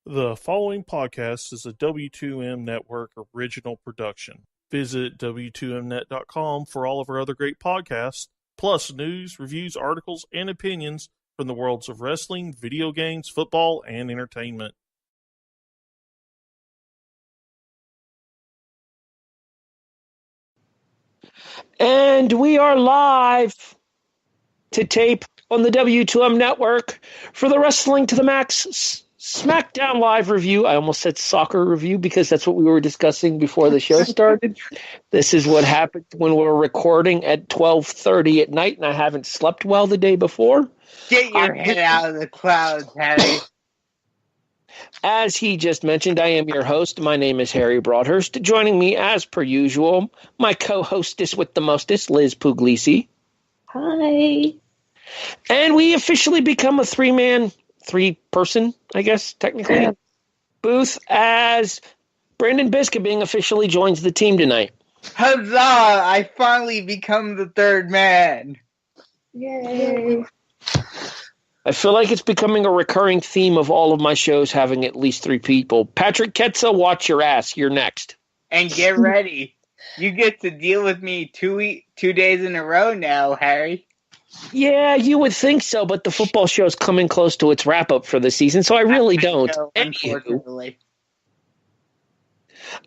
The following podcast is a W2M Network original production. Visit W2Mnet.com for all of our other great podcasts, plus news, reviews, articles, and opinions from the worlds of wrestling, video games, football, and entertainment. And we are live to tape on the W2M Network for the Wrestling to the Max Smackdown live review. I almost said soccer review because that's what we were discussing before the show started. This is what happens when we're recording at 12:30 at night and I haven't slept well the day before. Get your head out of the clouds, Harry. As he just mentioned, I am your host. My name is Harry Broadhurst. Joining me, as per usual, my co-hostess with the mostest, Liz Pugliese. Hi. And we officially become a three-person, I guess, technically, booth as Brandon Biskobing officially joins the team tonight. Huzzah! I finally become the third man. Yay. I feel like it's becoming a recurring theme of all of my shows having at least three people. Patrick Ketza, watch your ass. You're next. And get ready. You get to deal with me 2 days in a row now, Harry. Yeah, you would think so, but the football show's coming close to its wrap-up for the season, so I really don't. Unfortunately.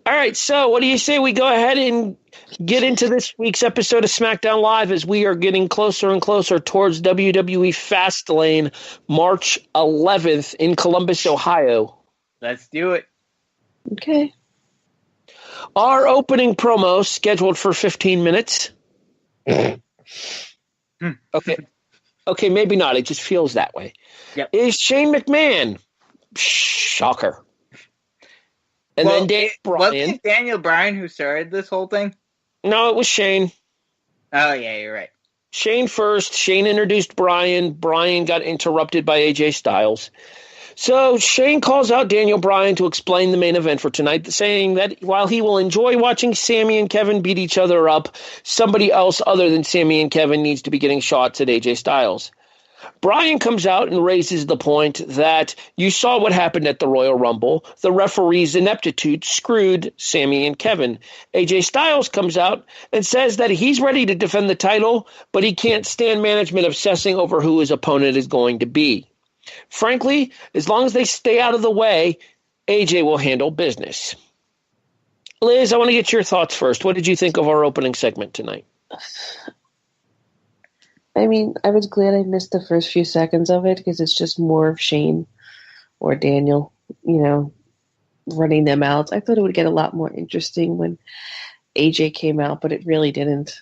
All right, so what do you say we go ahead and get into this week's episode of SmackDown Live as we are getting closer and closer towards WWE Fastlane, March 11th in Columbus, Ohio. Let's do it. Okay. Our opening promo, scheduled for 15 minutes. Okay, maybe not. It just feels that way. Yep. Is Shane McMahon. Shocker. And then Daniel Bryan. Wasn't it Daniel Bryan who started this whole thing? No, it was Shane. Oh, yeah, you're right. Shane first. Shane introduced Bryan. Bryan got interrupted by AJ Styles. So Shane calls out Daniel Bryan to explain the main event for tonight, saying that while he will enjoy watching Sami and Kevin beat each other up, somebody else other than Sami and Kevin needs to be getting shots at AJ Styles. Bryan comes out and raises the point that you saw what happened at the Royal Rumble. The referee's ineptitude screwed Sami and Kevin. AJ Styles comes out and says that he's ready to defend the title, but he can't stand management obsessing over who his opponent is going to be. Frankly, as long as they stay out of the way, AJ will handle business. Liz, I want to get your thoughts first. What did you think of our opening segment tonight? I mean, I was glad I missed the first few seconds of it because it's just more of Shane or Daniel, running them out. I thought it would get a lot more interesting when AJ came out, but it really didn't.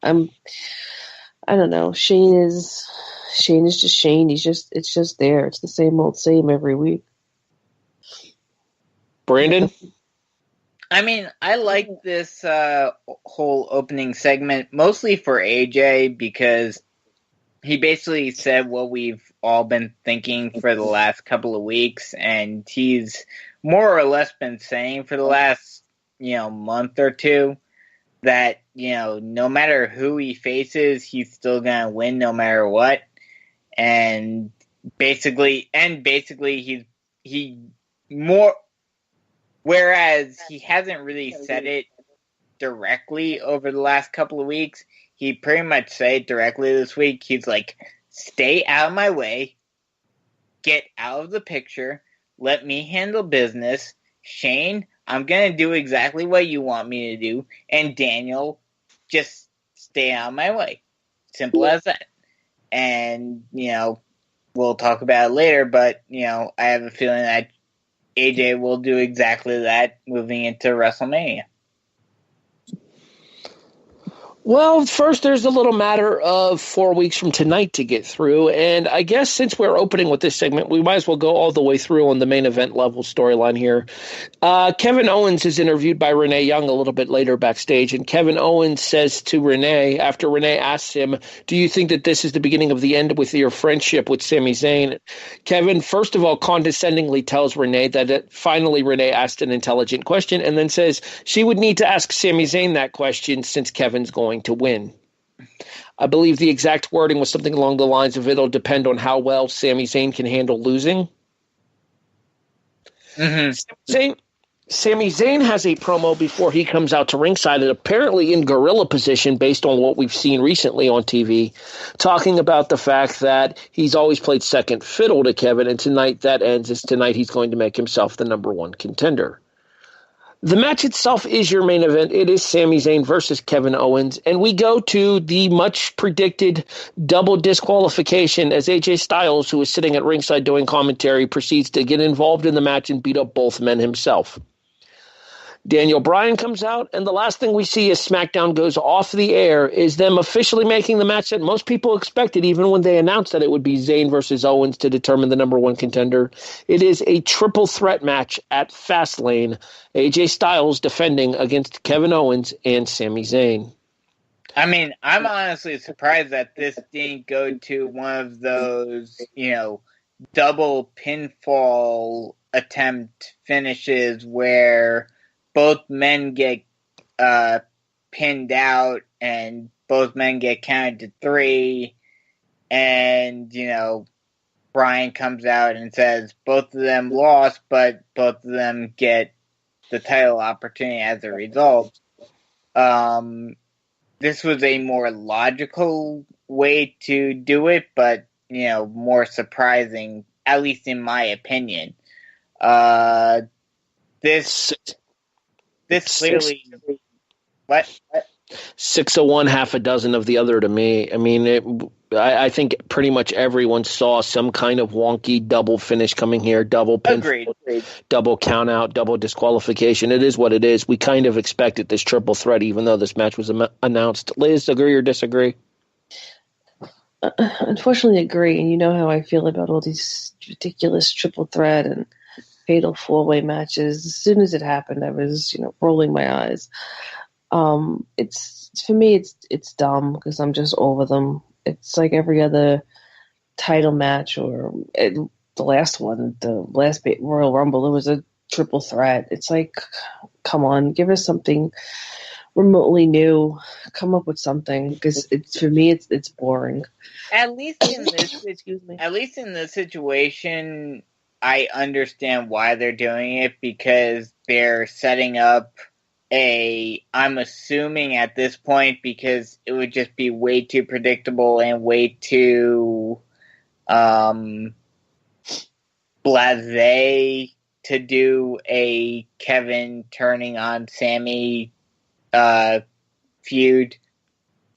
I don't know. Shane is just Shane. It's just there. It's the same old same every week. Brandon? I mean, I like this whole opening segment, mostly for AJ, because he basically said what we've all been thinking for the last couple of weeks, and he's more or less been saying for the last, month or two that, no matter who he faces, he's still going to win no matter what. And basically he more... Whereas he hasn't really said it directly over the last couple of weeks, he pretty much said it directly this week. He's like, stay out of my way, get out of the picture, let me handle business. Shane, I'm going to do exactly what you want me to do. And Daniel, just stay out of my way. Simple as that. And, we'll talk about it later, but, I have a feeling that AJ will do exactly that moving into WrestleMania. Well, first there's a little matter of 4 weeks from tonight to get through, and I guess since we're opening with this segment, we might as well go all the way through on the main event level storyline here. Kevin Owens is interviewed by Renee Young a little bit later backstage, and Kevin Owens says to Renee, after Renee asks him, do you think that this is the beginning of the end with your friendship with Sami Zayn? Kevin, first of all, condescendingly tells Renee that finally Renee asked an intelligent question, and then says she would need to ask Sami Zayn that question since Kevin's going to win. I believe the exact wording was something along the lines of it'll depend on how well Sami Zayn can handle losing. Mm-hmm. Sami Zayn has a promo before he comes out to ringside, and apparently in gorilla position based on what we've seen recently on TV, talking about the fact that he's always played second fiddle to Kevin, and tonight that ends as tonight he's going to make himself the number one contender. The match itself is your main event. It is Sami Zayn versus Kevin Owens, and we go to the much predicted double disqualification as AJ Styles, who is sitting at ringside doing commentary, proceeds to get involved in the match and beat up both men himself. Daniel Bryan comes out, and the last thing we see as SmackDown goes off the air is them officially making the match that most people expected, even when they announced that it would be Zayn versus Owens to determine the number one contender. It is a triple threat match at Fastlane. AJ Styles defending against Kevin Owens and Sami Zayn. I mean, I'm honestly surprised that this didn't go to one of those, double pinfall attempt finishes where both men get pinned out and both men get counted to 3, and Bryan comes out and says both of them lost, but both of them get the title opportunity as a result. This was a more logical way to do it, but more surprising, at least in my opinion. This clearly... What? 6 of one, half a dozen of the other to me. I mean, I think pretty much everyone saw some kind of wonky double finish coming here, double pin, double count out, double disqualification. It is what it is. We kind of expected this triple threat, even though this match was announced. Liz, agree or disagree? Unfortunately, agree. And you know how I feel about all these ridiculous triple threat and fatal 4-way matches. As soon as it happened, I was, rolling my eyes. It's for me, it's dumb because I'm just over them. It's like every other title match or the last one, the last Royal Rumble. It was a triple threat. It's like, come on, give us something remotely new. Come up with something because for me, it's boring. At least in this, excuse me. At least in this situation, I understand why they're doing it because they're setting up I'm assuming at this point, because it would just be way too predictable and way too blasé to do a Kevin turning on Sami feud.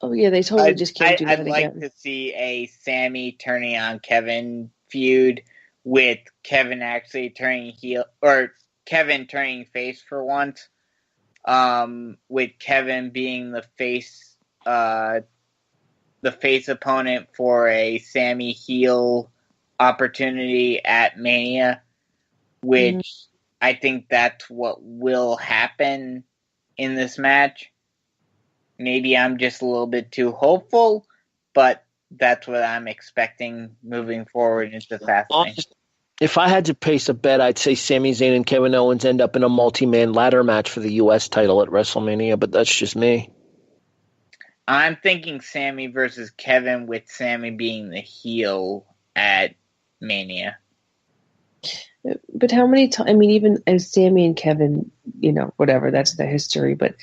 Oh yeah, they totally just can't do that I'd like to see a Sami turning on Kevin feud with Kevin actually turning heel or Kevin turning face for once. With Kevin being the face opponent for a Sami heel opportunity at Mania, which I think that's what will happen in this match. Maybe I'm just a little bit too hopeful, but that's what I'm expecting moving forward into Fastlane. If I had to place a bet, I'd say Sami Zayn and Kevin Owens end up in a multi-man ladder match for the U.S. title at WrestleMania, but that's just me. I'm thinking Sami versus Kevin, with Sami being the heel at Mania. But how many times? I mean, even as Sami and Kevin, whatever, that's the history, but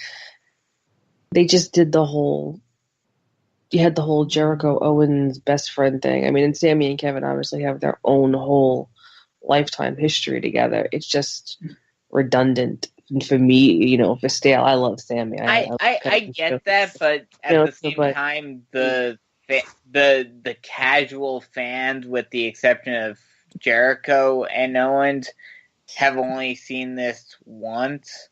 they just did the whole... You had the whole Jericho Owens best friend thing. I mean, and Sami and Kevin obviously have their own whole lifetime history together. It's just redundant. And for me, for stale, I love Sami. I get that, but at the same time, the casual fans, with the exception of Jericho and Owens, have only seen this once.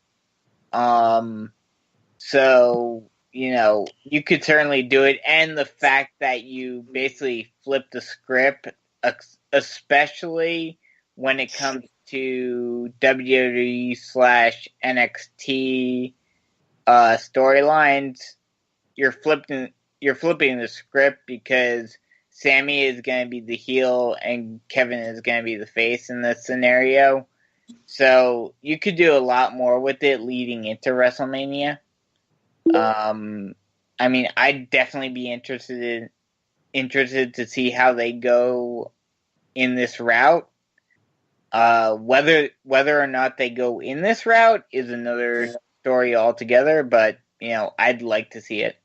So, you could certainly do it. And the fact that you basically flip the script, especially when it comes to WWE/NXT storylines, you're flipping the script because Sami is going to be the heel and Kevin is going to be the face in this scenario. So you could do a lot more with it leading into WrestleMania. I mean, I'd definitely be interested to see how they go in this route. Whether or not they go in this route is another story altogether, but I'd like to see it.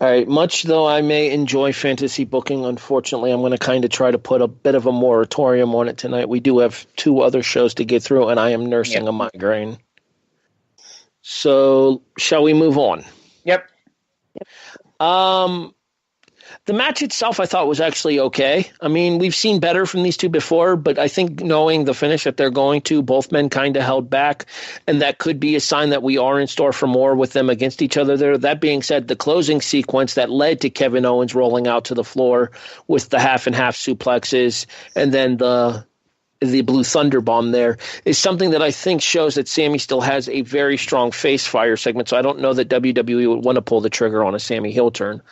All right, much though I may enjoy fantasy booking, unfortunately, I'm going to kind of try to put a bit of a moratorium on it tonight. We do have 2 other shows to get through, and I am nursing a migraine. So, shall we move on? Yep. The match itself, I thought, was actually okay. I mean, we've seen better from these 2 before, but I think knowing the finish that they're going to, both men kind of held back, and that could be a sign that we are in store for more with them against each other there. That being said, the closing sequence that led to Kevin Owens rolling out to the floor with the half-and-half suplexes and then the Blue Thunder Bomb there is something that I think shows that Sami still has a very strong face fire segment, so I don't know that WWE would want to pull the trigger on a Sami heel turn.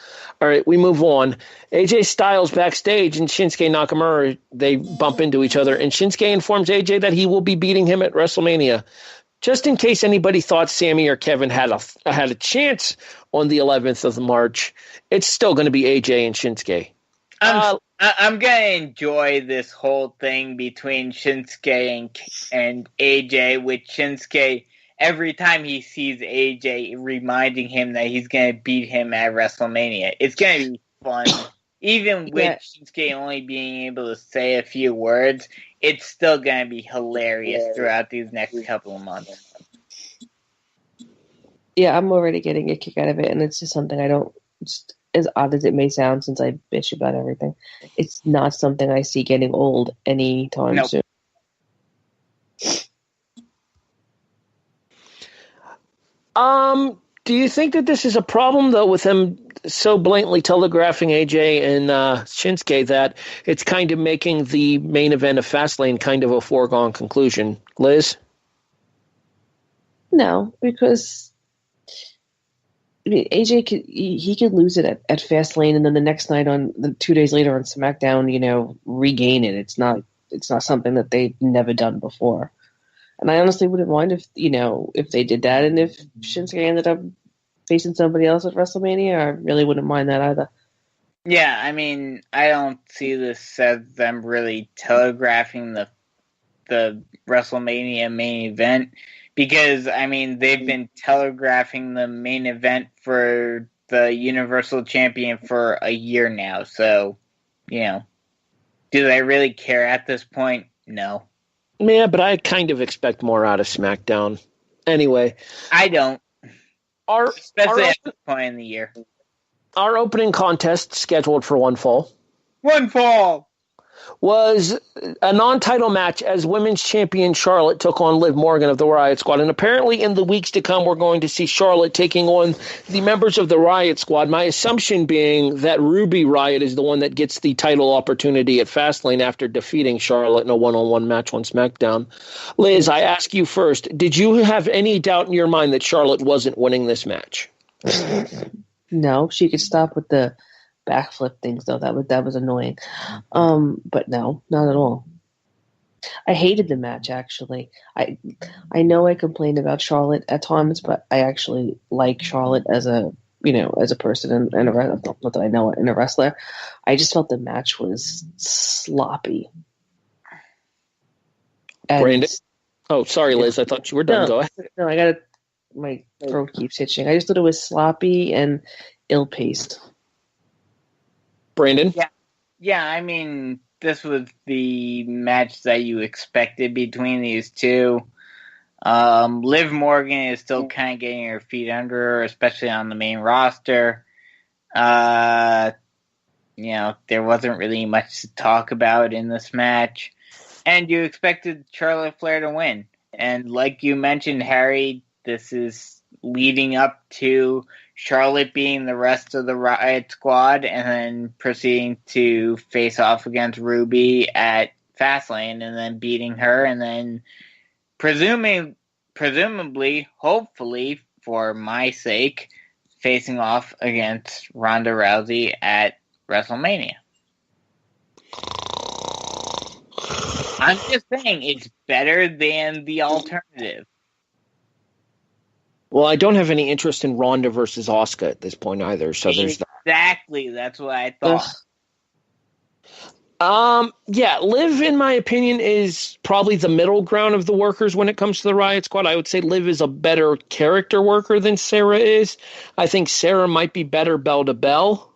All right, we move on. AJ Styles backstage and Shinsuke Nakamura, they bump into each other, and Shinsuke informs AJ that he will be beating him at WrestleMania. Just in case anybody thought Sami or Kevin had a chance on the 11th of March, it's still going to be AJ and Shinsuke. I'm going to enjoy this whole thing between Shinsuke and AJ, with Shinsuke, every time he sees AJ, reminding him that he's going to beat him at WrestleMania. It's going to be fun. Even with Shinsuke only being able to say a few words, it's still going to be hilarious throughout these next couple of months. Yeah, I'm already getting a kick out of it, and it's just something I don't... As odd as it may sound, since I bitch about everything, it's not something I see getting old anytime soon. Do you think that this is a problem, though, with them so blatantly telegraphing AJ and Shinsuke that it's kind of making the main event of Fastlane kind of a foregone conclusion? Liz? No, because... I mean, AJ could lose it at Fastlane, and then the next night 2 days later on SmackDown, regain it. It's not something that they've never done before. And I honestly wouldn't mind if they did that, and if Shinsuke ended up facing somebody else at WrestleMania, I really wouldn't mind that either. Yeah, I mean, I don't see this as them really telegraphing the WrestleMania main event. Because, I mean, they've been telegraphing the main event for the Universal Champion for a year now. So, do they really care at this point? No. Yeah, but I kind of expect more out of SmackDown. Anyway. I don't. Especially at this point in the year. Our opening contest, scheduled for one fall, was a non-title match as women's champion Charlotte took on Liv Morgan of the Riot Squad. And apparently in the weeks to come, we're going to see Charlotte taking on the members of the Riot Squad. My assumption being that Ruby Riot is the one that gets the title opportunity at Fastlane after defeating Charlotte in a one-on-one match on SmackDown. Liz, I ask you first, did you have any doubt in your mind that Charlotte wasn't winning this match? No, she could stop with the backflip things, though. That was annoying. But no, not at all. I hated the match, actually. I know I complained about Charlotte at times, but I actually like Charlotte as a person and a wrestler. Not that I know it, and a wrestler. I just felt the match was sloppy. And Brandon? Oh, sorry, Liz. I thought you were done. Go ahead. No, I got my throat keeps itching. I just thought it was sloppy and ill-paced. Brandon? Yeah, I mean, this was the match that you expected between these two. Liv Morgan is still kind of getting her feet under her, especially on the main roster. There wasn't really much to talk about in this match. And you expected Charlotte Flair to win. And like you mentioned, Harry, this is leading up to Charlotte being the rest of the Riot Squad and then proceeding to face off against Ruby at Fastlane and then beating her and then presumably, hopefully, for my sake, facing off against Ronda Rousey at WrestleMania. I'm just saying, it's better than the alternative. Well, I don't have any interest in Ronda versus Asuka at this point either. So there's exactly. That's what I thought. Yeah, Liv, in my opinion, is probably the middle ground of the workers when it comes to the Riot Squad. I would say Liv is a better character worker than Sarah is. I think Sarah might be better bell to bell.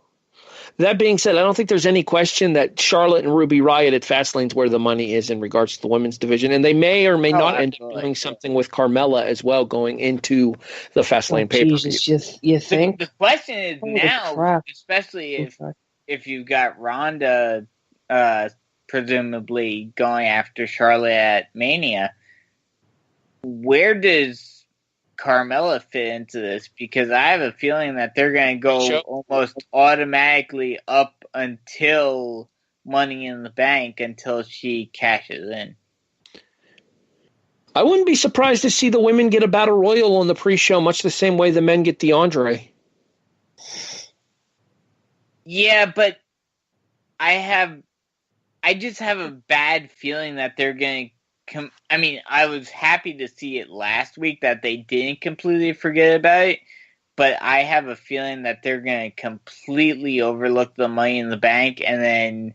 That being said, I don't think there's any question that Charlotte and Ruby Riott at Fastlane's where the money is in regards to the women's division, and they may or may not end up doing something with Carmella as well going into the Fastlane pay-per-view. Jesus, you think? The question is now, especially if you've got Ronda presumably going after Charlotte at Mania, where does Carmella fit into this? Because I have a feeling that they're going to go almost automatically up until Money in the Bank until she cashes in. I wouldn't be surprised to see the women get a battle royal on the pre-show, much the same way the men get the Andre. Yeah, but I just have a bad feeling that they're going to I was happy to see it last week that they didn't completely forget about it, but I have a feeling that they're going to completely overlook the Money in the Bank and then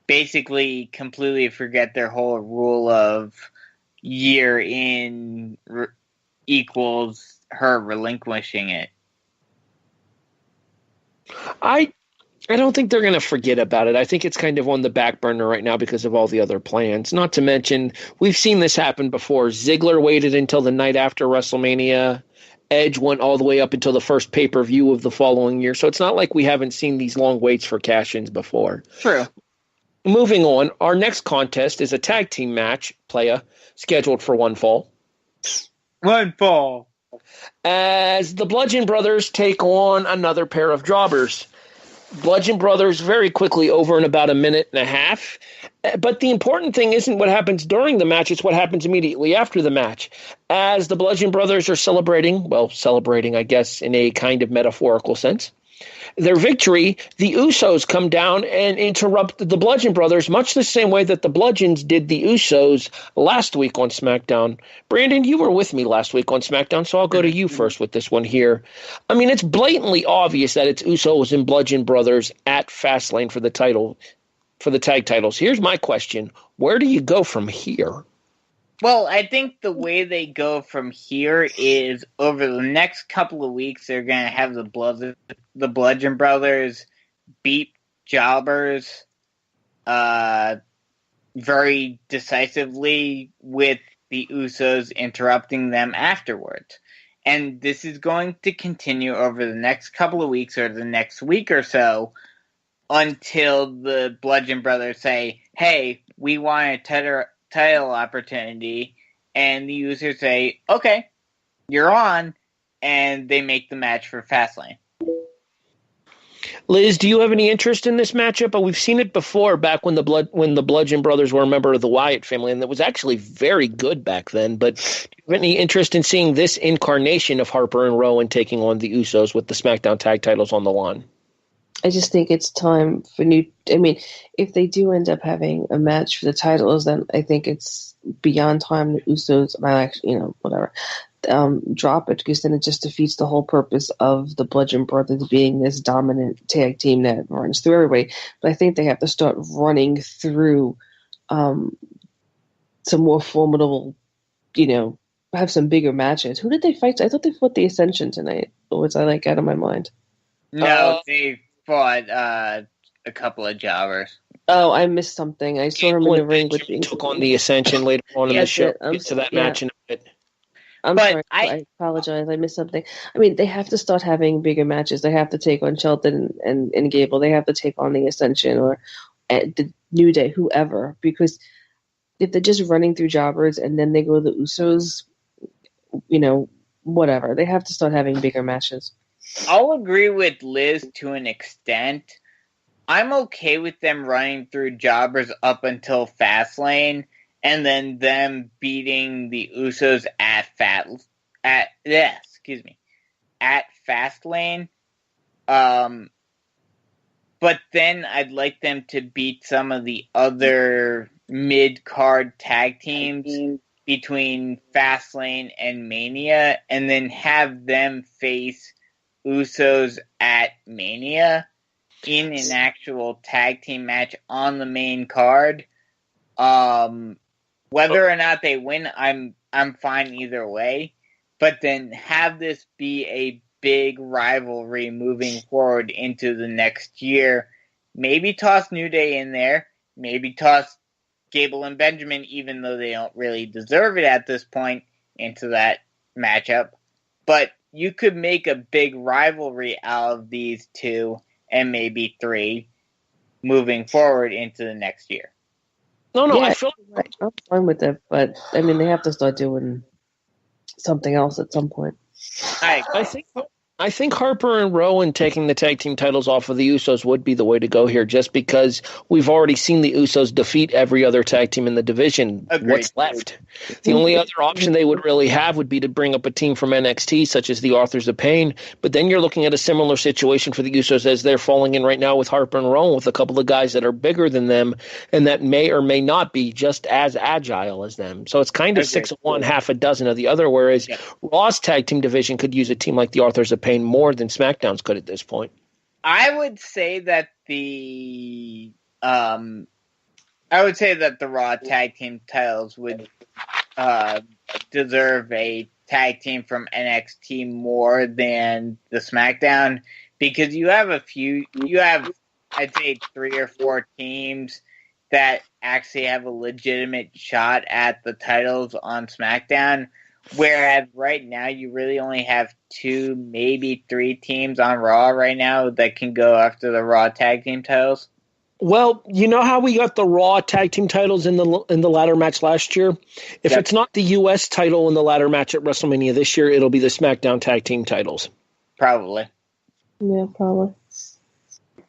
basically completely forget their whole rule of year in equals her relinquishing it. I don't think they're going to forget about it. I think it's kind of on the back burner right now because of all the other plans. Not to mention, we've seen this happen before. Ziggler waited until the night after WrestleMania. Edge went all the way up until the first pay-per-view of the following year. So it's not like we haven't seen these long waits for cash-ins before. True. Moving on, our next contest is a tag team match, playa, scheduled for one fall. One fall. As the Bludgeon Brothers take on another pair of jobbers. Bludgeon Brothers very quickly over in about a minute and a half. But the important thing isn't what happens during the match, it's what happens immediately after the match. As the Bludgeon Brothers are celebrating, I guess, in a kind of metaphorical sense, their victory, the Usos come down and interrupt the Bludgeon Brothers, much the same way that the Bludgeons did the Usos last week on SmackDown. Brandon, you were with me last week on SmackDown, so I'll go to you first with this one here. I mean, it's blatantly obvious that it's Usos and Bludgeon Brothers at Fastlane for the tag titles. Here's my question. Where do you go from here? Well, I think the way they go from here is over the next couple of weeks, they're going to have the Bludgeon Brothers beat jobbers very decisively, with the Usos interrupting them afterwards. And this is going to continue over the next couple of weeks or the next week or so until the Bludgeon Brothers say, hey, we want a title opportunity, and the Usos say, okay, you're on, and they make the match for Fastlane. Liz, do you have any interest in this matchup? We've seen it before back when the Bludgeon Brothers were a member of the Wyatt family, and it was actually very good back then. But do you have any interest in seeing this incarnation of Harper and Rowan taking on the Usos with the SmackDown tag titles on the line? I just think it's time for if they do end up having a match for the titles, then I think it's beyond time the Usos, drop it, because then it just defeats the whole purpose of the Bludgeon Brothers being this dominant tag team that runs through everybody. But I think they have to start running through some more formidable, have some bigger matches. Who did they fight? I thought they fought the Ascension tonight. Or was I out of my mind? No, they fought a couple of jobbers. Oh, I missed something. I saw him in the ring with took on the Ascension later on in the show. Get to that match in a bit. Sorry. I apologize. I missed something. They have to start having bigger matches. They have to take on Shelton and Gable. They have to take on the Ascension or the New Day, whoever. Because if they're just running through jobbers and then they go to the Usos, whatever. They have to start having bigger matches. I'll agree with Liz to an extent. I'm okay with them running through jobbers up until Fastlane, and then them beating the Usos at Fastlane. But then I'd like them to beat some of the other mid-card tag teams between Fastlane and Mania, and then have them face Usos at Mania. in an actual tag team match on the main card. Whether or not they win, I'm fine either way. But then have this be a big rivalry moving forward into the next year. Maybe toss New Day in there. Maybe toss Gable and Benjamin, even though they don't really deserve it at this point, into that matchup. But you could make a big rivalry out of these two and maybe three moving forward into the next year. No, Yeah, I feel right. I'm fine with it, but I mean, they have to start doing something else at some point. I think Harper and Rowan taking the tag team titles off of the Usos would be the way to go here, just because we've already seen the Usos defeat every other tag team in the division. Agreed. What's left? The only other option they would really have would be to bring up a team from NXT, such as the Authors of Pain. But then you're looking at a similar situation for the Usos as they're falling in right now with Harper and Rowan, with a couple of guys that are bigger than them and that may or may not be just as agile as them. So it's kind of 6 of one, half a dozen of the other, whereas Raw's tag team division could use a team like the Authors of Pain more than SmackDown's could at this point. I would say that the Raw tag team titles would deserve a tag team from NXT more than the SmackDown, because you have I'd say 3 or 4 teams that actually have a legitimate shot at the titles on SmackDown. Whereas right now, you really only have 2, maybe 3 teams on Raw right now that can go after the Raw tag team titles. Well, you know how we got the Raw tag team titles in the ladder match last year? If it's not the U.S. title in the ladder match at WrestleMania this year, it'll be the SmackDown tag team titles. Probably. Yeah, probably.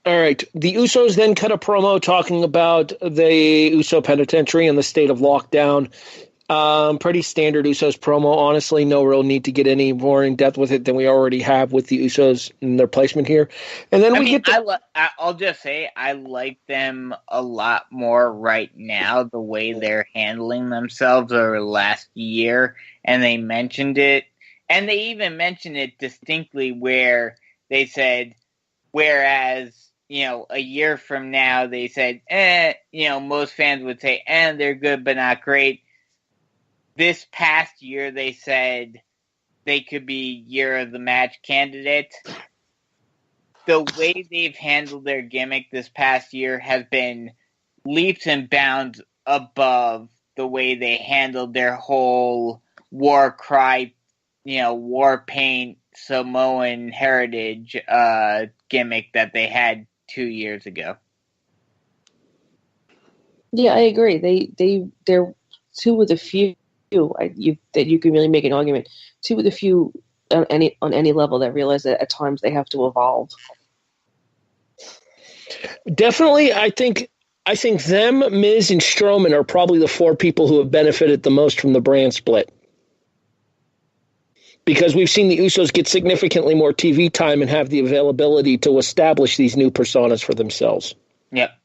All right. The Usos then cut a promo talking about the Uso Penitentiary and the state of lockdown. Pretty standard Usos promo, honestly. No real need to get any more in depth with it than we already have with the Usos and their placement here. And then I'll just say I like them a lot more right now, the way they're handling themselves over the last year. And they mentioned it, and they even mentioned it distinctly where they said, whereas, a year from now, they said, most fans would say, they're good but not great. This past year, they said they could be year of the match candidate. The way they've handled their gimmick this past year has been leaps and bounds above the way they handled their whole war cry, war paint Samoan heritage gimmick that they had 2 years ago. Yeah, I agree. They're 2 of the few that you can really make an argument. 2 of the few on any level that realize that at times they have to evolve. Definitely, I think them, Miz, and Strowman are probably the 4 people who have benefited the most from the brand split. Because we've seen the Usos get significantly more TV time and have the availability to establish these new personas for themselves. Yep.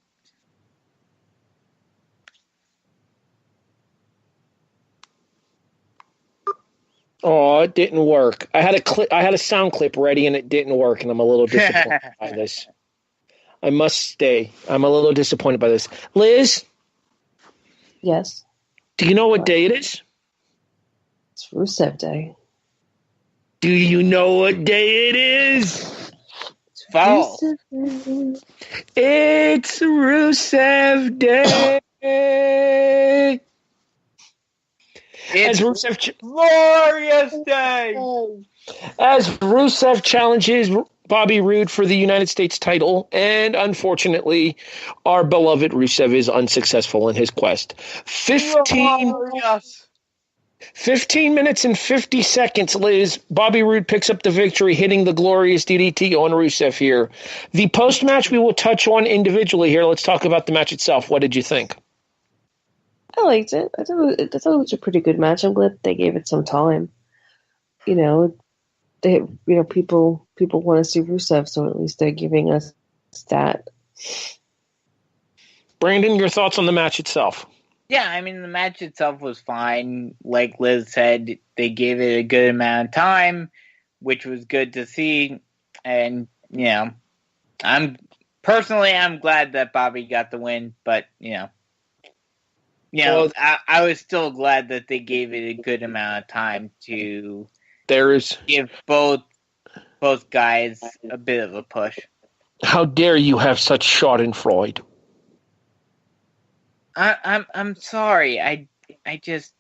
Oh, it didn't work. I had a sound clip ready and it didn't work, and I'm a little disappointed by this. I must stay. I'm a little disappointed by this. Liz? Yes. Do you know what day it is? It's Rusev Day. Do you know what day it is? It's fall. It's Rusev Day. It's Rusev glorious day. As Rusev challenges Bobby Roode for the United States title, and unfortunately, our beloved Rusev is unsuccessful in his quest. 15 minutes and 50 seconds, Liz. Bobby Roode picks up the victory, hitting the glorious DDT on Rusev here. The post-match we will touch on individually here. Let's talk about the match itself. What did you think? I liked it. I thought it was a pretty good match. I'm glad they gave it some time. People want to see Rusev, so at least they're giving us that. Brandon, your thoughts on the match itself? Yeah, I mean, the match itself was fine. Like Liz said, they gave it a good amount of time, which was good to see. And, I'm Personally, I'm glad that Bobby got the win, but I was still glad that they gave it a good amount of time to give both guys a bit of a push. How dare you have such schadenfreude? I'm sorry. I just...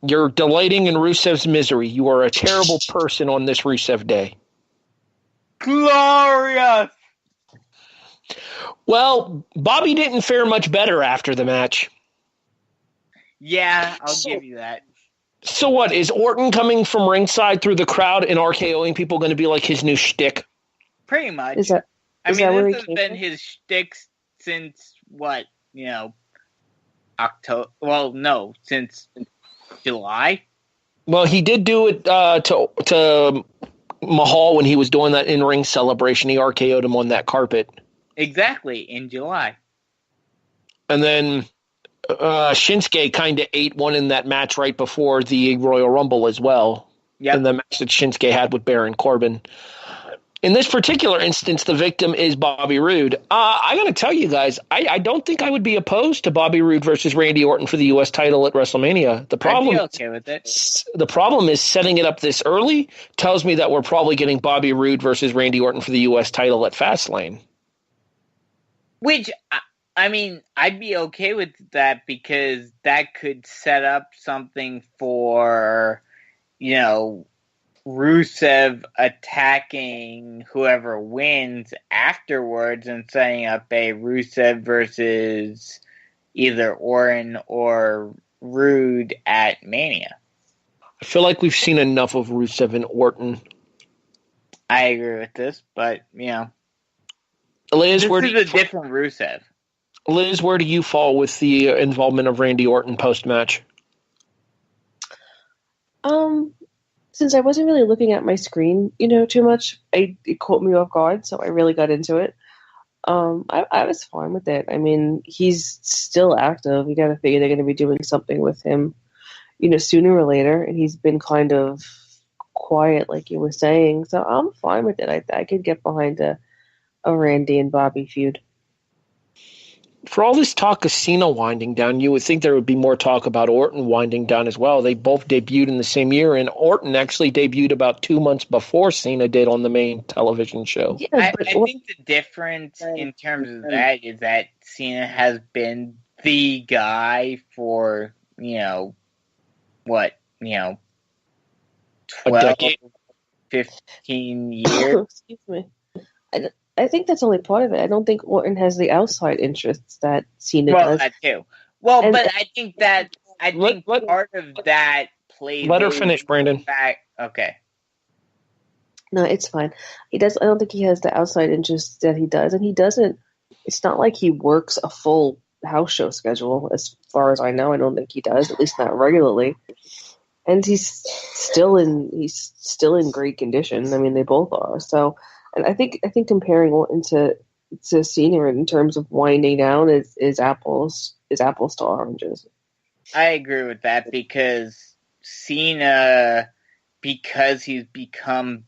You're delighting in Rusev's misery. You are a terrible person on this Rusev Day. Glorious! Well, Bobby didn't fare much better after the match. Yeah, I'll give you that. So what, is Orton coming from ringside through the crowd and RKOing people going to be like his new shtick? Pretty much. This has been his shtick since what, October. Well, no, since July. Well, he did do it to Mahal when he was doing that in-ring celebration. He RKO'd him on that carpet. Exactly, in July. And then Shinsuke kind of ate one in that match right before the Royal Rumble as well. Yep. In the match that Shinsuke had with Baron Corbin. In this particular instance, the victim is Bobby Roode. I got to tell you guys, I don't think I would be opposed to Bobby Roode versus Randy Orton for the U.S. title at WrestleMania. I'd be okay with it. The problem is setting it up this early tells me that we're probably getting Bobby Roode versus Randy Orton for the U.S. title at Fastlane. Which, I'd be okay with that because that could set up something for, Rusev attacking whoever wins afterwards and setting up a Rusev versus either Orton or Roode at Mania. I feel like we've seen enough of Rusev and Orton. I agree with this, but, Liz, this is a different Rusev. Liz, where do you fall with the involvement of Randy Orton post-match? Since I wasn't really looking at my screen, too much, it caught me off guard, so I really got into it. I was fine with it. He's still active. You got to figure they're going to be doing something with him, sooner or later, and he's been kind of quiet, like you were saying, so I'm fine with it. I could get behind a Randy and Bobby feud. For all this talk of Cena winding down, you would think there would be more talk about Orton winding down as well. They both debuted in the same year, and Orton actually debuted about 2 months before Cena did on the main television show. Yeah, I think the difference in terms of that is that Cena has been the guy for, 12, 15 years. Excuse me. I think that's only part of it. I don't think Orton has the outside interests that Cena does. Well, that too. Well, but I think part of that plays. Let her finish, Brandon. Okay. No, it's fine. He does. I don't think he has the outside interests that he does, and he doesn't. It's not like he works a full house show schedule, as far as I know. I don't think he does, at least not regularly. And he's still in great condition. They both are. So. And I think comparing Orton to Cena in terms of winding down is apples to oranges. I agree with that because Cena, because he's become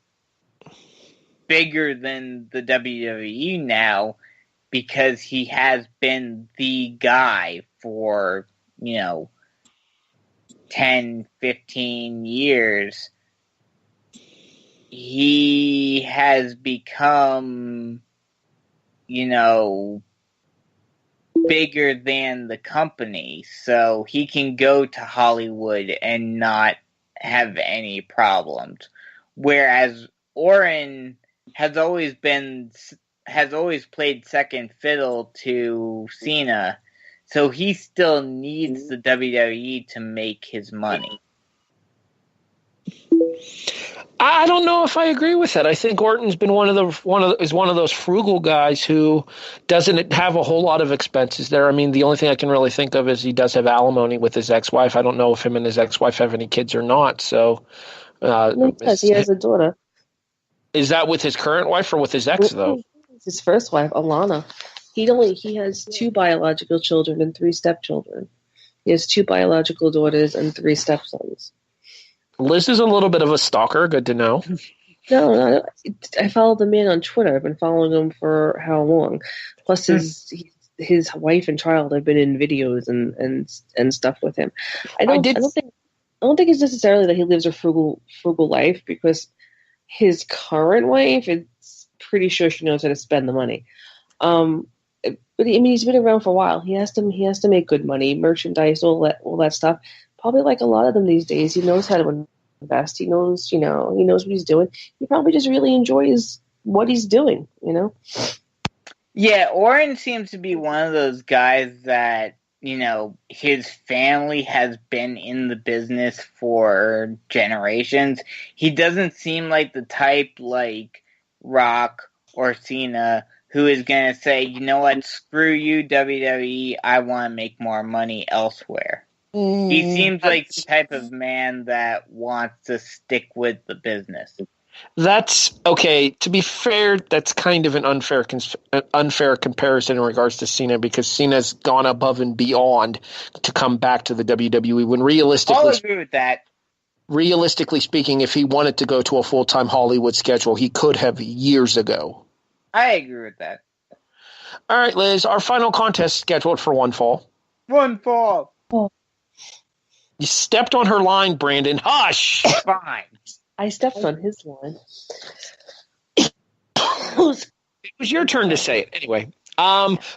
bigger than the WWE now, because he has been the guy for 10, 15 years. He has become, bigger than the company, so he can go to Hollywood and not have any problems. Whereas Orton has always played second fiddle to Cena, so he still needs the WWE to make his money. I don't know if I agree with that. I think Orton's been one of those frugal guys who doesn't have a whole lot of expenses there. The only thing I can really think of is he does have alimony with his ex-wife. I don't know if him and his ex-wife have any kids or not. So, he has a daughter. Is that with his current wife or with his ex though? His first wife, Alana. He has 2 biological children and 3 stepchildren. He has 2 biological daughters and 3 stepsons. Liz is a little bit of a stalker. Good to know. No. I follow the man on Twitter. I've been following him for how long? Plus, his wife and child have been in videos and stuff with him. I don't think it's necessarily that he lives a frugal life, because his current wife, it's pretty sure she knows how to spend the money. But I mean, he's been around for a while. He has to make good money, merchandise, all that stuff. Probably like a lot of them these days, he knows how to invest. He knows what he's doing. He probably just really enjoys what he's doing, Yeah, Oren seems to be one of those guys that, his family has been in the business for generations. He doesn't seem like the type like Rock or Cena who is going to say, you know what, screw you, WWE, I want to make more money elsewhere. He seems like the type of man that wants to stick with the business. That's okay. To be fair, that's kind of an unfair comparison in regards to Cena, because Cena's gone above and beyond to come back to the WWE. When I'll agree with that. Realistically speaking, if he wanted to go to a full-time Hollywood schedule, he could have years ago. I agree with that. All right, Liz, our final contest scheduled for one fall. One fall. You stepped on her line, Brandon. Hush! Fine. I stepped on his line. It was your turn to say it. Anyway,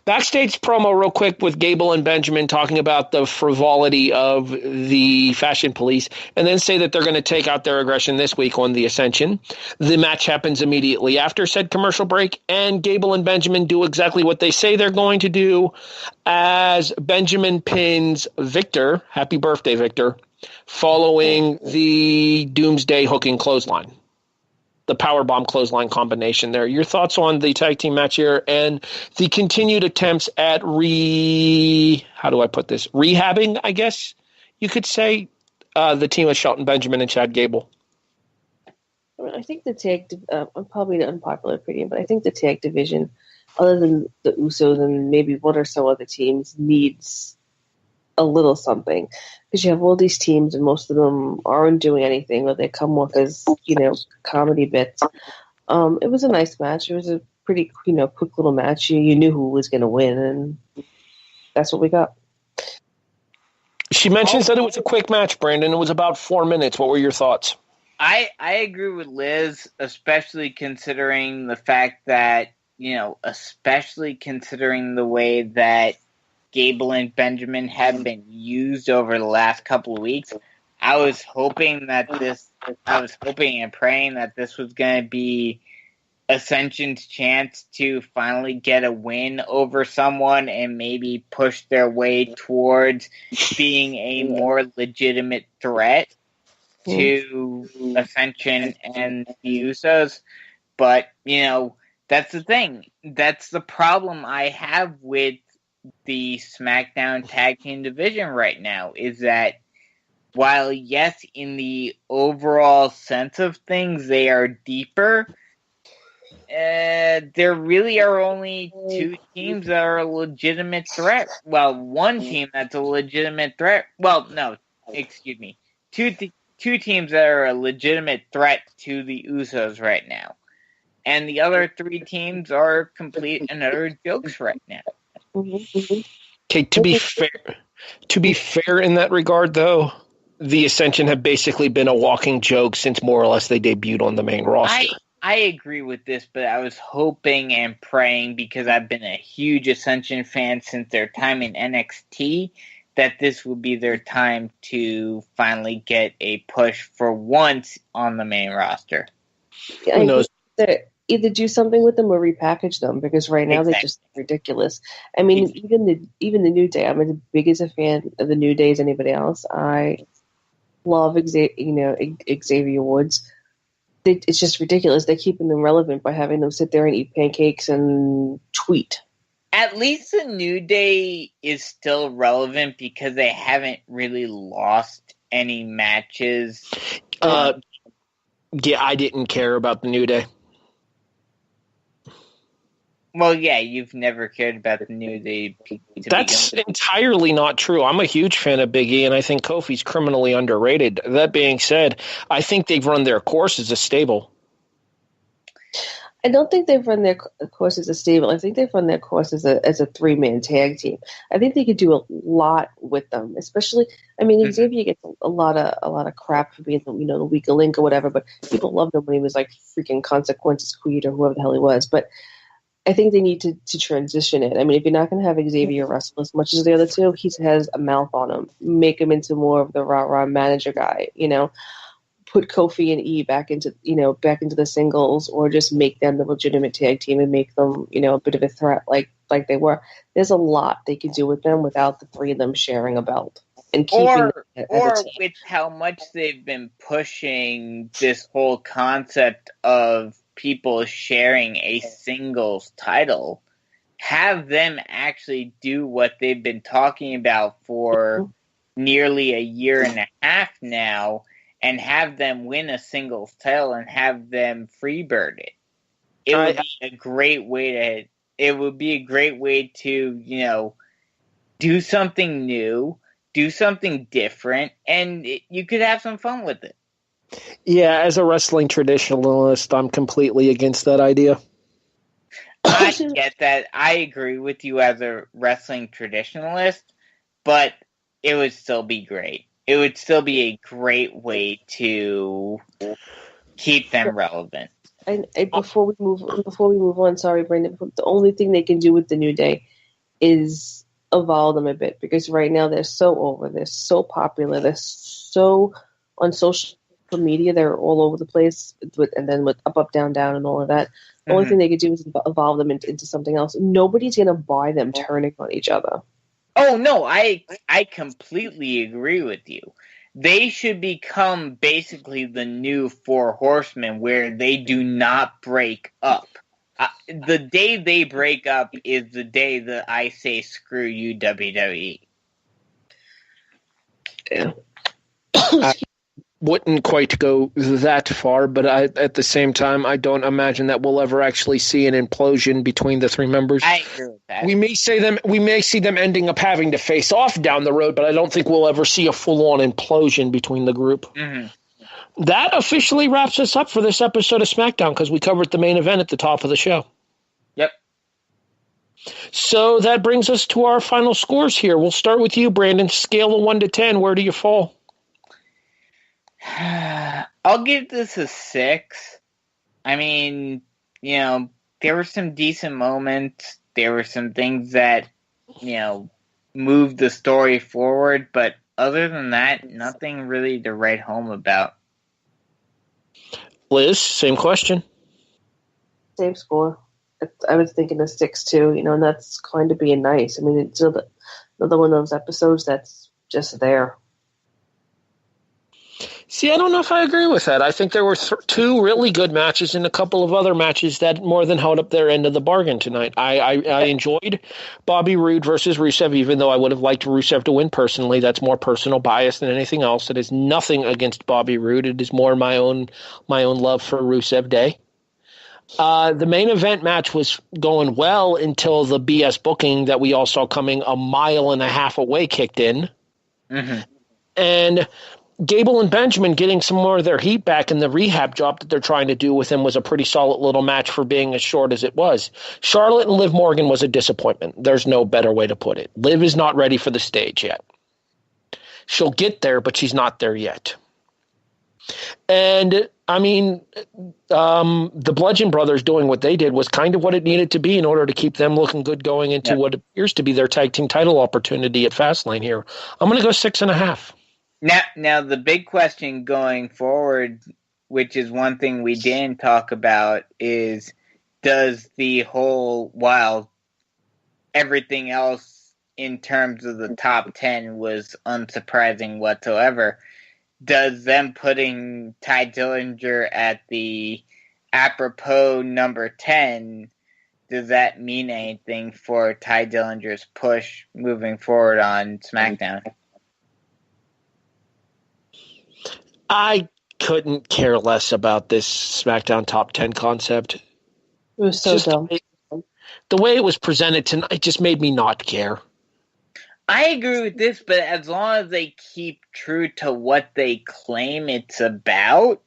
backstage promo real quick with Gable and Benjamin talking about the frivolity of the Fashion Police, and then say that they're going to take out their aggression this week on the Ascension. The match happens immediately after said commercial break, and Gable and Benjamin do exactly what they say they're going to do, as Benjamin pins Victor, happy birthday, Victor, following the Doomsday hooking clothesline. The powerbomb clothesline combination there. Your thoughts on the tag team match here and the continued attempts at rehabbing, I guess you could say, the team of Shelton Benjamin and Chad Gable. I think the tag, probably an unpopular opinion, but I think the tag division, other than the Usos and maybe one or so other teams, needs a little something, because you have all these teams and most of them aren't doing anything, or they come off as comedy bits. It was a nice match. It was a pretty quick little match. You knew who was going to win, and that's what we got. She mentions that it was a quick match, Brandon. It was about 4 minutes. What were your thoughts? I agree with Liz, especially considering the fact that, especially considering the way that Gable and Benjamin have been used over the last couple of weeks. I was hoping and praying that this was going to be Ascension's chance to finally get a win over someone and maybe push their way towards being a more legitimate threat to Ascension and the Usos. But, that's the thing. That's the problem I have with the SmackDown tag team division right now, is that while, yes, in the overall sense of things, they are deeper, there really are only two teams that are a legitimate threat. Well, one team that's a legitimate threat. Well, no, excuse me. Two teams that are a legitimate threat to the Usos right now. And the other three teams are complete and utter jokes right now. Okay, to be fair in that regard, though, the Ascension have basically been a walking joke since more or less they debuted on the main roster. I agree with this, but I was hoping and praying, because I've been a huge Ascension fan since their time in NXT, that this would be their time to finally get a push for once on the main roster. Who knows? Either do something with them or repackage them, because right now they're just ridiculous. I mean, even the New Day. I'm as big as a fan of the New Day as anybody else. I love Xavier Woods. It's just ridiculous. They're keeping them relevant by having them sit there and eat pancakes and tweet. At least the New Day is still relevant because they haven't really lost any matches. Yeah, I didn't care about the New Day. Well, yeah, you've never cared about the New Day. That's entirely not true. I'm a huge fan of Big E, and I think Kofi's criminally underrated. That being said, I think they've run their course as a stable. I don't think they've run their course as a stable. I think they've run their course as a 3-man tag team. I think they could do a lot with them, especially. I mean, Xavier gets a lot of crap for being the weaker link or whatever, but people loved him when he was like freaking Consequences Creed or whoever the hell he was. But I think they need to transition it. I mean, if you're not going to have Xavier wrestle as much as the other two, he has a mouth on him. Make him into more of the rah-rah manager guy, Put Kofi and E back into the singles, or just make them the legitimate tag team and make them, a bit of a threat like they were. There's a lot they could do with them without the three of them sharing a belt and keeping or with how much they've been pushing this whole concept of people sharing a singles title, have them actually do what they've been talking about for nearly a year and a half now, and have them win a singles title and have them freebird it. It would be a great way to, do something new, do something different, and you could have some fun with it. Yeah, as a wrestling traditionalist, I'm completely against that idea. I get that. I agree with you as a wrestling traditionalist, but it would still be great. It would still be a great way to keep them relevant. And before we move on, sorry, Brandon. The only thing they can do with the New Day is evolve them a bit, because right now they're so over, they're so popular, they're so on social media, they're all over the place, and then with up, down, down, and all of that. The only thing they could do is evolve them into something else. Nobody's gonna buy them turning on each other. Oh, no, I completely agree with you. They should become basically the new Four Horsemen, where they do not break up. The day they break up is the day that I say, screw you, WWE. Yeah. Wouldn't quite go that far, but at the same time, I don't imagine that we'll ever actually see an implosion between the three members. I agree with that. We may see them ending up having to face off down the road, but I don't think we'll ever see a full-on implosion between the group. Mm-hmm. That officially wraps us up for this episode of SmackDown, because we covered the main event at the top of the show. Yep. So that brings us to our final scores here. We'll start with you, Brandon. Scale of 1 to 10, where do you fall? I'll give this a 6. I mean, there were some decent moments. There were some things that, moved the story forward. But other than that, nothing really to write home about. Liz, same question. Same score. I was thinking a 6 too, and that's kind of being nice. I mean, it's another one of those episodes that's just there. See, I don't know if I agree with that. I think there were 2 really good matches and a couple of other matches that more than held up their end of the bargain tonight. I enjoyed Bobby Roode versus Rusev, even though I would have liked Rusev to win personally. That's more personal bias than anything else. It is nothing against Bobby Roode. It is more my own love for Rusev Day. The main event match was going well until the BS booking that we all saw coming a mile and a half away kicked in. Mm-hmm. And Gable and Benjamin getting some more of their heat back in the rehab job that they're trying to do with him was a pretty solid little match for being as short as it was. Charlotte and Liv Morgan was a disappointment. There's no better way to put it. Liv is not ready for the stage yet. She'll get there, but she's not there yet. And, I mean, the Bludgeon Brothers doing what they did was kind of what it needed to be in order to keep them looking good going into what appears to be their tag team title opportunity at Fastlane here. I'm going to go 6.5. Now, the big question going forward, which is one thing we didn't talk about, is does the whole, while everything else in terms of the top 10 was unsurprising whatsoever, does them putting Ty Dillinger at the apropos number 10, does that mean anything for Ty Dillinger's push moving forward on SmackDown? I couldn't care less about this SmackDown top 10 concept. It was so dumb. The way it was presented tonight just made me not care. I agree with this, but as long as they keep true to what they claim it's about,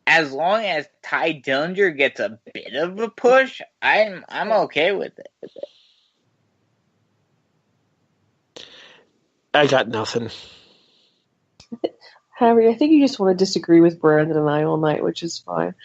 as long as Ty Dillinger gets a bit of a push, I'm okay with it. I got nothing. Harry, I think you just want to disagree with Brandon and I all night, which is fine.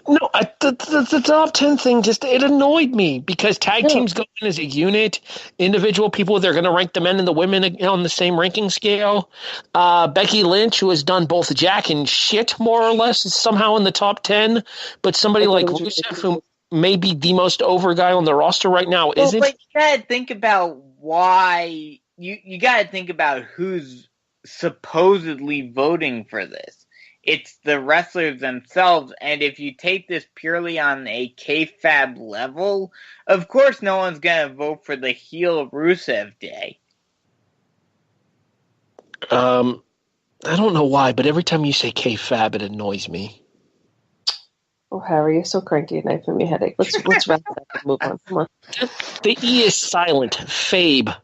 No, the top 10 thing it annoyed me because tag teams go in as a unit. Individual people, they're going to rank the men and the women on the same ranking scale. Becky Lynch, who has done both jack and shit, more or less, is somehow in the top 10. But somebody like Rusev, who may be the most over guy on the roster right now, isn't. But you got to think about why. You got to think about who's supposedly voting for this. It's the wrestlers themselves, and if you take this purely on a kayfabe level, of course no one's going to vote for the heel Rusev Day. I don't know why, but every time you say kayfabe, it annoys me. Oh, Harry, you're so cranky and I have a headache. Let's wrap it up and move on. Come on. The E is silent. Fabe.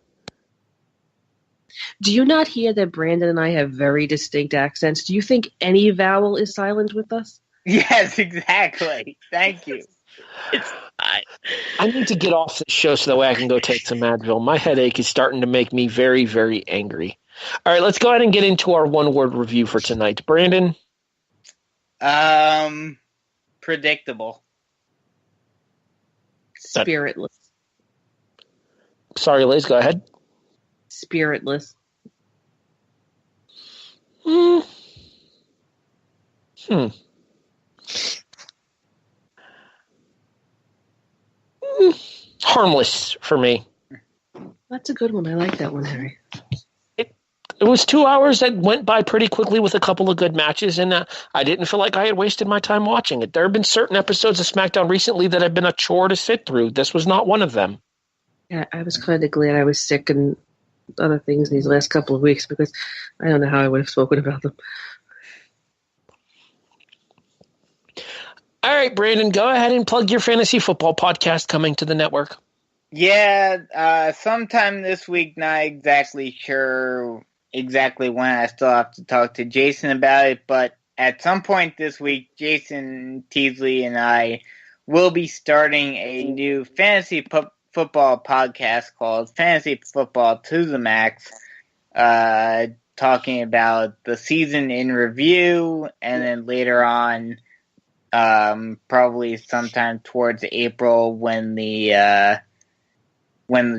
Do you not hear that Brandon and I have very distinct accents? Do you think any vowel is silent with us? Yes, exactly. Thank you. I need to get off this show so that way I can go take some Advil. My headache is starting to make me very, very angry. All right, let's go ahead and get into our one-word review for tonight. Brandon? Predictable. Spiritless. Sorry, Liz, go ahead. Spiritless. Harmless for me. That's a good one. I like that one, Harry. It was 2 hours that went by pretty quickly with a couple of good matches, and I didn't feel like I had wasted my time watching it. There have been certain episodes of SmackDown recently that have been a chore to sit through. This was not one of them. Yeah, I was kind of glad I was sick and other things these last couple of weeks because I don't know how I would have spoken about them. All right, Brandon, go ahead and plug your fantasy football podcast coming to the network. Yeah, sometime this week, not exactly sure exactly when. I still have to talk to Jason about it, but at some point this week, Jason Teasley and I will be starting a new fantasy football podcast called Fantasy Football to the Max, talking about the season in review, and then later on, probably sometime towards April when the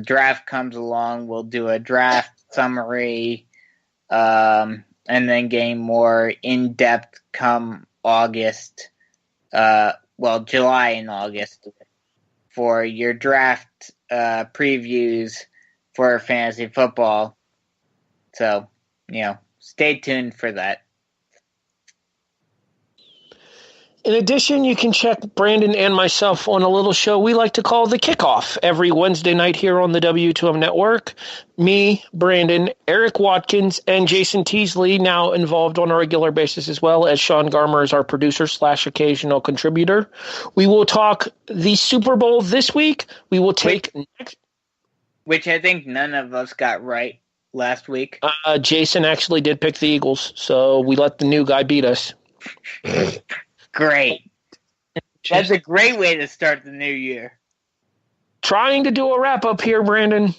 draft comes along, we'll do a draft summary, and then getting more in-depth come August, July and August, for your draft previews for fantasy football. So, stay tuned for that. In addition, you can check Brandon and myself on a little show we like to call The Kickoff every Wednesday night here on the W2M Network. Me, Brandon, Eric Watkins, and Jason Teasley now involved on a regular basis as well, as Sean Garmer is our producer / occasional contributor. We will talk the Super Bowl this week. We will take which I think none of us got right last week. Jason actually did pick the Eagles, so we let the new guy beat us. Great. That's a great way to start the new year. Trying to do a wrap-up here, Brandon.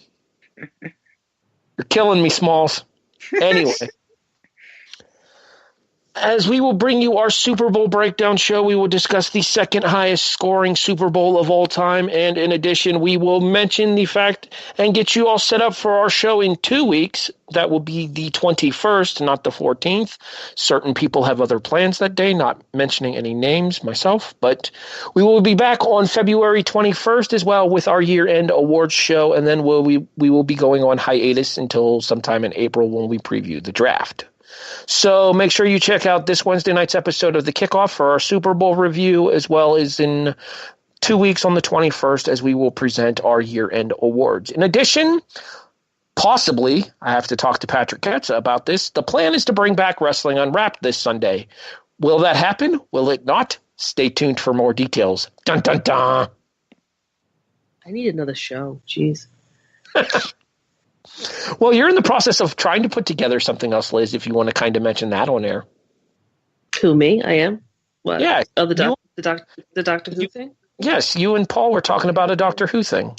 You're killing me, Smalls. Anyway. As we will bring you our Super Bowl breakdown show, we will discuss the second highest scoring Super Bowl of all time. And in addition, we will mention the fact and get you all set up for our show in 2 weeks. That will be the 21st, not the 14th. Certain people have other plans that day, not mentioning any names myself. But we will be back on February 21st as well with our year-end awards show. And then we will be going on hiatus until sometime in April when we preview the draft. So make sure you check out this Wednesday night's episode of The Kickoff for our Super Bowl review, as well as in 2 weeks on the 21st as we will present our year-end awards. In addition, possibly, I have to talk to Patrick Ketza about this, the plan is to bring back Wrestling Unwrapped this Sunday. Will that happen? Will it not? Stay tuned for more details. Dun, dun, dun. I need another show. Jeez. Well, you're in the process of trying to put together something else, Liz, if you want to kind of mention that on air. Who, me? I am? What? Yeah. Oh, the Doctor Who thing? Yes, you and Paul were talking about a Doctor Who thing.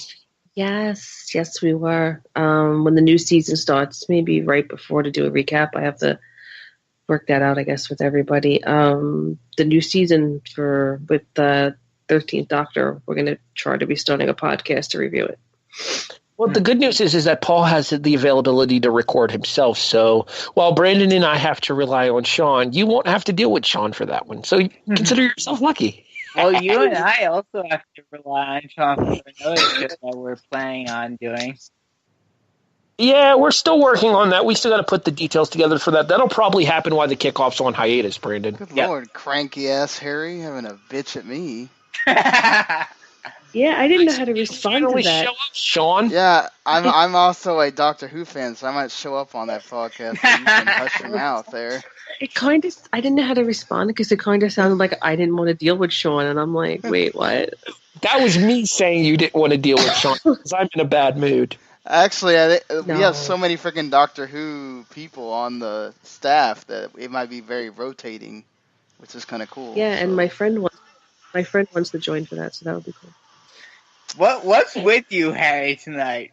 Yes, we were. When the new season starts, maybe right before to do a recap, I have to work that out, I guess, with everybody. The new season with the 13th Doctor, we're going to try to be starting a podcast to review it. Well, the good news is that Paul has the availability to record himself. So while Brandon and I have to rely on Sean, you won't have to deal with Sean for that one. So consider yourself lucky. Well, you and I also have to rely on Sean for another show that we're planning on doing. Yeah, we're still working on that. We still got to put the details together for that. That'll probably happen while the kickoff's on hiatus, Brandon. Good Lord, cranky ass Harry having a bitch at me. Yeah, I didn't know how to respond to that. Show up, Sean. Yeah, I'm also a Doctor Who fan, so I might show up on that podcast. So you can hush your mouth there. I didn't know how to respond because it kind of sounded like I didn't want to deal with Sean, and I'm like, wait, what? That was me saying you didn't want to deal with Sean because I'm in a bad mood. Actually, we have so many freaking Doctor Who people on the staff that it might be very rotating, which is kind of cool. Yeah, and my friend wants to join for that, so that would be cool. What's with you, Harry, tonight?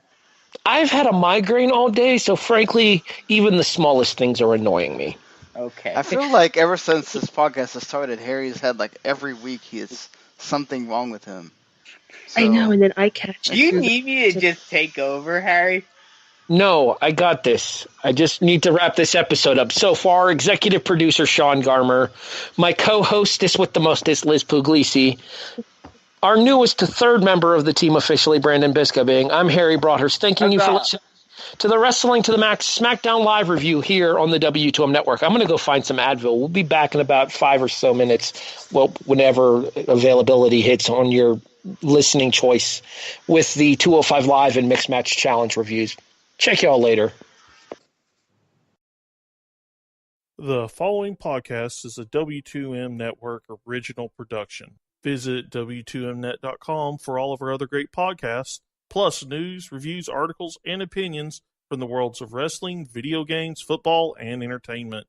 I've had a migraine all day, so frankly, even the smallest things are annoying me. Okay. I feel like ever since this podcast has started, Harry's had like every week he has something wrong with him. So, I know, and then I catch. Do you need me to just take over, Harry? No, I got this. I just need to wrap this episode up. So far, executive producer Sean Garmer, my co-hostess with the mostest, Liz Pugliese, our newest third member of the team officially, Brandon Biskobing. I'm Harry Broadhurst. Thanking you for listening to the Wrestling to the Max SmackDown Live review here on the W2M Network. I'm going to go find some Advil. We'll be back in about 5 or so minutes, well, whenever availability hits on your listening choice, with the 205 Live and Mixed Match Challenge reviews. Check y'all later. The following podcast is a W2M Network original production. Visit W2Mnet.com for all of our other great podcasts, plus news, reviews, articles, and opinions from the worlds of wrestling, video games, football, and entertainment.